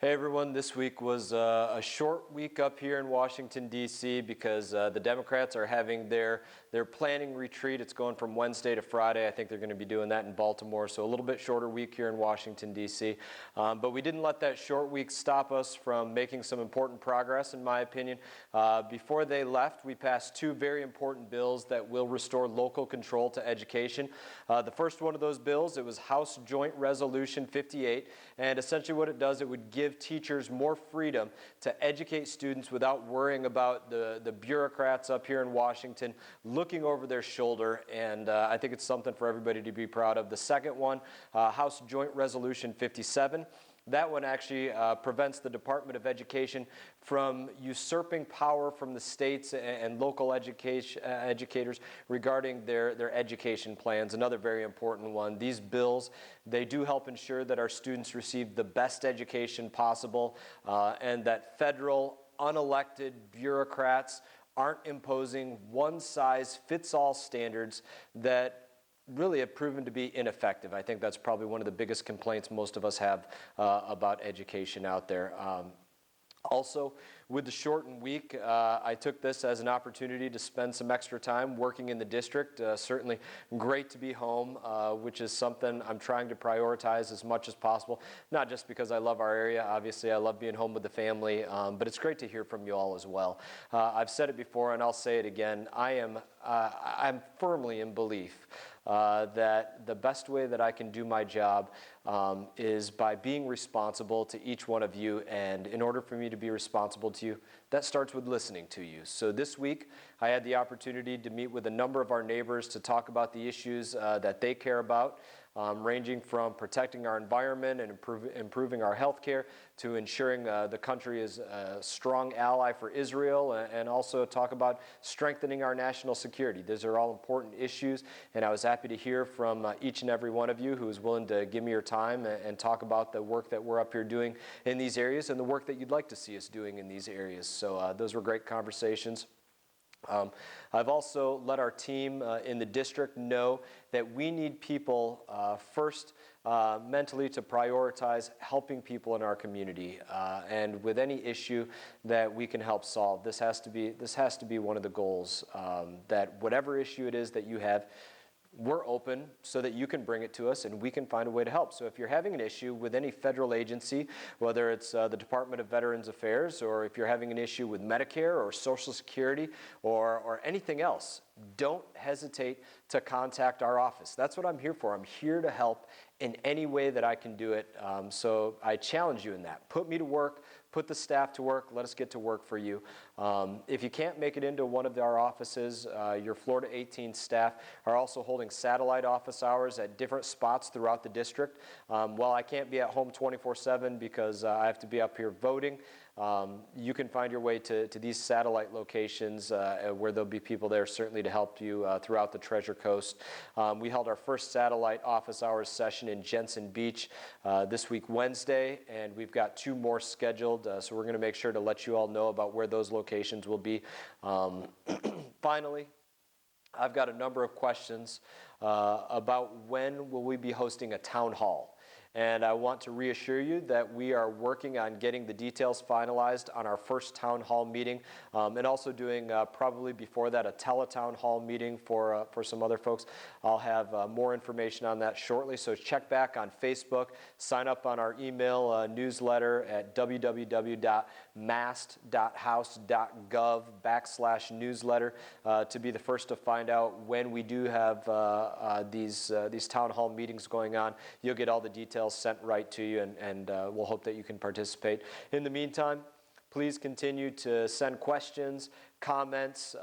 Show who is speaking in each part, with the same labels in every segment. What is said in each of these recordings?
Speaker 1: Hey everyone, this week was a short week up here in Washington, D.C. because the Democrats are having their planning retreat. It's going from Wednesday to Friday. I think they're going to be doing that in Baltimore, so a little bit shorter week here in Washington, D.C. But we didn't let that short week stop us from making some important progress, in my opinion. Before they left, we passed two very important bills that will restore local control to education. The first one of those bills, it was House Joint Resolution 58, and essentially what it does, it would give teachers more freedom to educate students without worrying about the bureaucrats up here in Washington looking over their shoulder, and I think it's something for everybody to be proud of. The second one, House Joint Resolution 57, that one actually prevents the Department of Education from usurping power from the states and local educators regarding their education plans. Another very important one. These bills, they do help ensure that our students receive the best education possible and that federal unelected bureaucrats aren't imposing one-size-fits-all standards that really have proven to be ineffective. I think that's probably one of the biggest complaints most of us have about education out there. Also, with the shortened week, I took this as an opportunity to spend some extra time working in the district. Certainly great to be home, which is something I'm trying to prioritize as much as possible. Not just because I love our area, obviously I love being home with the family, but it's great to hear from you all as well. I've said it before and I'll say it again, I'm firmly in belief that the best way that I can do my job is by being responsible to each one of you, and in order for me to be responsible to you, that starts with listening to you. So this week, I had the opportunity to meet with a number of our neighbors to talk about the issues that they care about, ranging from protecting our environment and improving our health care to ensuring the country is a strong ally for Israel, and also talk about strengthening our national security. These are all important issues, and I was happy to hear from each and every one of you who is willing to give me your time and talk about the work that we're up here doing in these areas and the work that you'd like to see us doing in these areas. So those were great conversations. I've also let our team in the district know that we need people first mentally to prioritize helping people in our community, and with any issue that we can help solve. This has to be one of the goals, that whatever issue it is that you have, we're open so that you can bring it to us and we can find a way to help. So if you're having an issue with any federal agency, whether it's the Department of Veterans Affairs, or if you're having an issue with Medicare or Social Security or anything else, don't hesitate to contact our office. That's what I'm here for. I'm here to help in any way that I can do it. So I challenge you in that. Put me to work. Put the staff to work. Let us get to work for you. If you can't make it into one of our offices, your Florida 18 staff are also holding satellite office hours at different spots throughout the district. While I can't be at home 24/7 because I have to be up here voting, you can find your way to these satellite locations where there'll be people there certainly to help you throughout the Treasure Coast. We held our first satellite office hours session in Jensen Beach this week Wednesday, and we've got two more scheduled, so we're going to make sure to let you all know about where those locations will be. Finally, I've got a number of questions about when will we be hosting a town hall. And I want to reassure you that we are working on getting the details finalized on our first town hall meeting, and also doing probably before that a teletown hall meeting for some other folks. I'll have more information on that shortly, so check back on Facebook, sign up on our email newsletter at www.mast.house.gov/newsletter to be the first to find out when we do have these town hall meetings going on. You'll get all the details sent right to you, and we'll hope that you can participate. In the meantime, please continue to send questions, comments,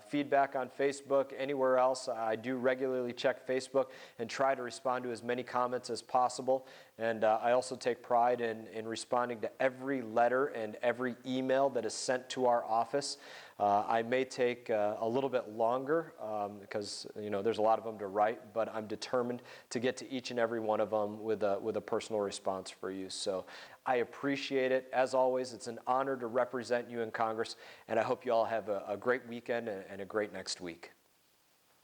Speaker 1: feedback on Facebook, anywhere else. I do regularly check Facebook and try to respond to as many comments as possible. And I also take pride in responding to every letter and every email that is sent to our office. I may take a little bit longer because there's a lot of them to write, but I'm determined to get to each and every one of them with a personal response for you. So I appreciate it. As always, it's an honor to represent you in Congress, and I hope you all have a great weekend and a great next week.